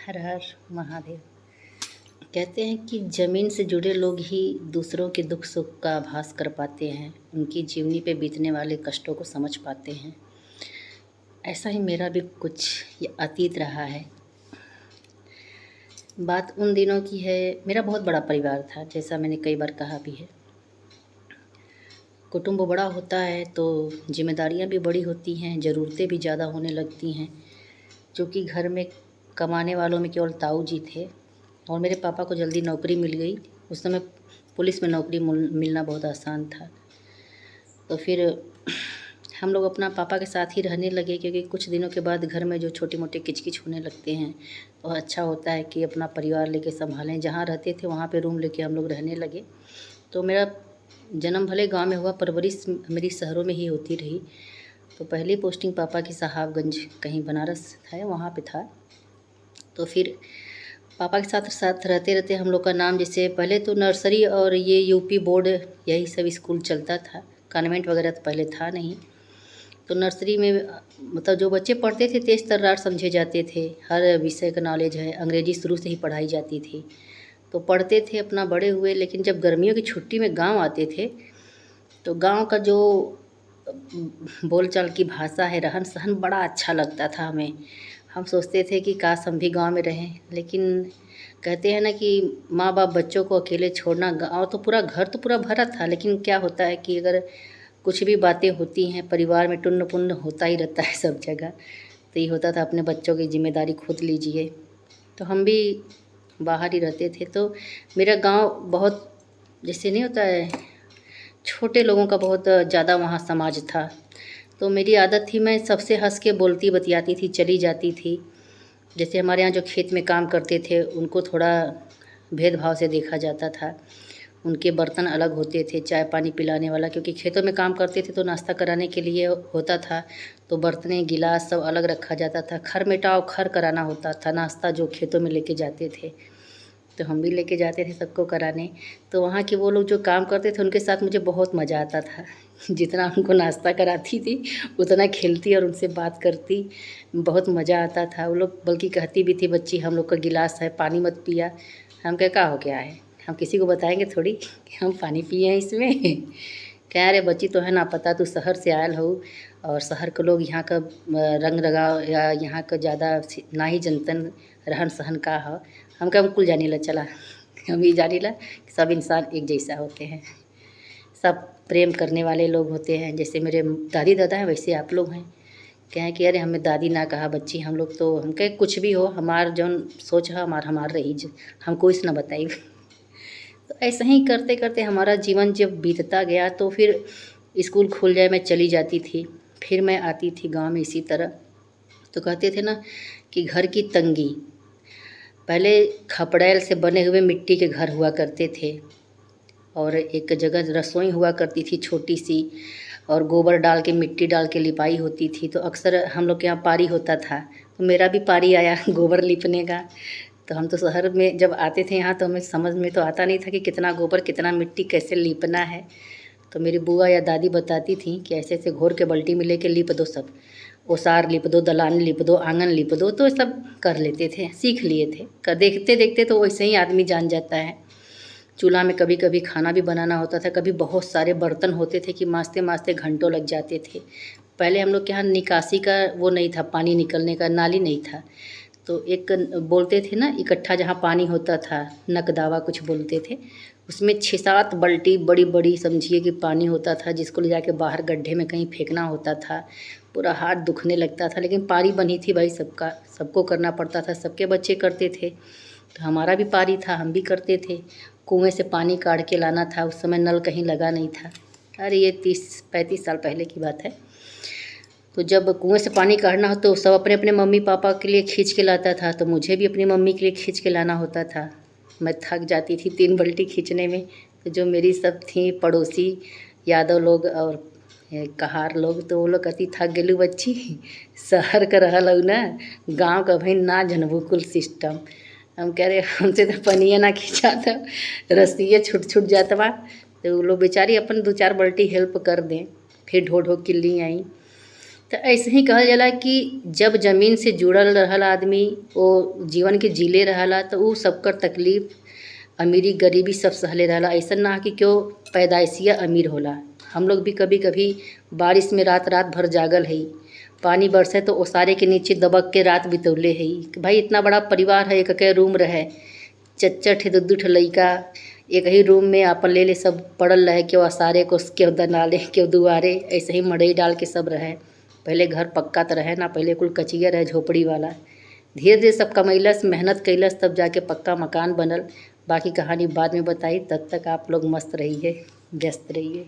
हर हर महादेव। कहते हैं कि ज़मीन से जुड़े लोग ही दूसरों के दुख सुख का आभास कर पाते हैं, उनकी जीवनी पे बीतने वाले कष्टों को समझ पाते हैं। ऐसा ही मेरा भी कुछ ये अतीत रहा है। बात उन दिनों की है। मेरा बहुत बड़ा परिवार था, जैसा मैंने कई बार कहा भी है। कुटुंब बड़ा होता है तो जिम्मेदारियां भी बड़ी होती हैं, ज़रूरतें भी ज़्यादा होने लगती हैं। क्योंकि घर में कमाने वालों में केवल ताऊ जी थे और मेरे पापा को जल्दी नौकरी मिल गई। उस समय पुलिस में नौकरी मिलना बहुत आसान था। तो फिर हम लोग अपना पापा के साथ ही रहने लगे, क्योंकि कुछ दिनों के बाद घर में जो छोटे मोटे किचकिच होने लगते हैं तो अच्छा होता है कि अपना परिवार लेके संभालें। जहाँ रहते थे वहाँ पे रूम लेके हम लोग रहने लगे। तो मेरा जन्म भले गांव में हुआ, परवरिश मेरी शहरों में ही होती रही। तो पहली पोस्टिंग पापा की साहबगंज कहीं बनारस है, वहाँ पे था। तो फिर पापा के साथ साथ रहते रहते हम लोग का नाम, जैसे पहले तो नर्सरी और ये यूपी बोर्ड यही सब स्कूल चलता था, कॉन्वेंट वगैरह तो पहले था नहीं। तो नर्सरी में मतलब जो बच्चे पढ़ते थे तेज़ तर्रार समझे जाते थे, हर विषय का नॉलेज है, अंग्रेजी शुरू से ही पढ़ाई जाती थी। तो पढ़ते थे, अपना बड़े हुए। लेकिन जब गर्मियों की छुट्टी में गांव आते थे तो गांव का जो बोलचाल की भाषा है, रहन सहन बड़ा अच्छा लगता था हमें। हम सोचते थे कि काश हम भी गांव में रहें। लेकिन कहते हैं ना कि माँ बाप बच्चों को अकेले छोड़ना, गांव तो पूरा घर तो पूरा भरा था, लेकिन क्या होता है कि अगर कुछ भी बातें होती हैं परिवार में, टुन्न पुन्न होता ही रहता है सब जगह। तो ये होता था अपने बच्चों की जिम्मेदारी खुद लीजिए। तो हम भी बाहर ही रहते थे। तो मेरा गांव बहुत, जैसे नहीं होता है, छोटे लोगों का बहुत ज़्यादा वहाँ समाज था। तो मेरी आदत थी, मैं सबसे हंस के बोलती बतियाती थी, चली जाती थी। जैसे हमारे यहाँ जो खेत में काम करते थे उनको थोड़ा भेदभाव से देखा जाता था। उनके बर्तन अलग होते थे, चाय पानी पिलाने वाला, क्योंकि खेतों में काम करते थे तो नाश्ता कराने के लिए होता था। तो बर्तनें गिलास सब अलग रखा जाता था। खर मेटाव खर कराना होता था, नाश्ता जो खेतों में लेके जाते थे। तो हम भी लेके जाते थे सबको कराने। तो वहाँ के वो लोग जो काम करते थे उनके साथ मुझे बहुत मज़ा आता था। जितना उनको नाश्ता कराती थी उतना खेलती और उनसे बात करती, बहुत मज़ा आता था। वो लोग बल्कि कहती भी थी, बच्ची हम लोग का गिलास है, पानी मत पिया। हम क्या हो गया है, हम किसी को बताएंगे थोड़ी कि हम पानी पिए हैं इसमें। कह रहे बच्ची तो है ना, पता तू शहर से आयल हो और शहर के लोग यहाँ का रंग रगाव या यहाँ का ज़्यादा ना ही जनतन रहन सहन का है। हम क्या कुल जानी ला चला, हम ही जानी ला सब इंसान एक जैसा होते हैं, सब प्रेम करने वाले लोग होते हैं। जैसे मेरे दादी दादा हैं वैसे आप लोग हैं। कहें कि अरे हमें दादी ना कहा बच्ची, हम लोग तो हम कहे कुछ भी हो, हमार जौन सोच है हमार रही, हम कोई से ना बताई। तो ऐसे ही करते करते हमारा जीवन जब बीतता गया तो फिर स्कूल खुल जाए मैं चली जाती थी, फिर मैं आती थी गांव में इसी तरह। तो कहते थे ना कि घर की तंगी, पहले खपड़ैल से बने हुए मिट्टी के घर हुआ करते थे और एक जगह रसोई हुआ करती थी छोटी सी, और गोबर डाल के मिट्टी डाल के लिपाई होती थी। तो अक्सर हम लोग के यहाँ पारी होता था, तो मेरा भी पारी आया गोबर लिपने का। तो हम तो शहर में जब आते थे यहाँ तो हमें समझ में तो आता नहीं था कि कितना गोबर कितना मिट्टी कैसे लीपना है। तो मेरी बुआ या दादी बताती थी कि ऐसे ऐसे घोर के बाल्टी में लेके लीप दो, सब ओसार लिप दो, दलान लिप दो, आंगन लिप दो। तो सब कर लेते थे, सीख लिए थे। देखते देखते तो वैसे ही आदमी जान जाता है। चूल्हा में कभी कभी खाना भी बनाना होता था, कभी बहुत सारे बर्तन होते थे कि माँजते माँजते घंटों लग जाते थे। पहले हम लोग के यहाँ निकासी का वो नहीं था, पानी निकलने का नाली नहीं था। तो एक बोलते थे ना, इकट्ठा जहाँ पानी होता था, नकदावा कुछ बोलते थे, उसमें 6-7 बाल्टी बड़ी बड़ी समझिए कि पानी होता था, जिसको ले जाके बाहर गड्ढे में कहीं फेंकना होता था। पूरा हाथ दुखने लगता था, लेकिन पारी बनी थी भाई, सबका सबको करना पड़ता था, सबके बच्चे करते थे। तो हमारा भी पारी था, हम भी करते थे। कुएं से पानी काढ़ के लाना था, उस समय नल कहीं लगा नहीं था। अरे ये 30-35 साल पहले की बात है। तो जब कुएं से पानी काढ़ना हो तो सब अपने अपने मम्मी पापा के लिए खींच के लाता था, तो मुझे भी अपनी मम्मी के लिए खींच के लाना होता था। मैं थक जाती थी 3 बाल्टी खींचने में। तो जो मेरी सब थी पड़ोसी यादव लोग और कहार लोग, तो वो लोग कहती थक गेलू बच्ची, शहर का रहल हऊ ना, गाँव का भाई ना जनबू कुल सिस्टम। हम कह रहे हमसे तो पनिया ना खींचा था, रस्सिये छूट छूट जाता बा। तो वो लोग बेचारी अपन 2-4 बाल्टी हेल्प कर दें, फिर ढो ढो के ली आई। तो ऐसे ही कहल जाला कि जब ज़मीन से जुड़ल रहल आदमी वो जीवन के जीले रहला तो ऊ सबकर तकलीफ़ अमीरी गरीबी सब सहले रहला। ऐसन ना कि क्यों पैदाइशिया अमीर होला। हम लोग भी कभी कभी बारिश में रात रात भर जागल हई, पानी बरसे तो ओसारे के नीचे दबक के रात बितौले हई कि भाई इतना बड़ा परिवार है, एक रूम रहे, चच्चा ठे दू ठे लइका एक ही रूम में आपन ले ले सब पड़ल रहे, केहू असारे को केहू दनाले केहू दुआरे, ऐसे ही मड़ई डाल के सब रहे। पहले घर पक्का तो रहे ना, पहले कुल कचिया रहे झोपड़ी वाला। धीरे धीरे सब कमैलस मेहनत कैलस तब जाके पक्का मकान बनल। बाकी कहानी बाद में बताई, तब तक आप लोग मस्त रहिए, व्यस्त रहिए।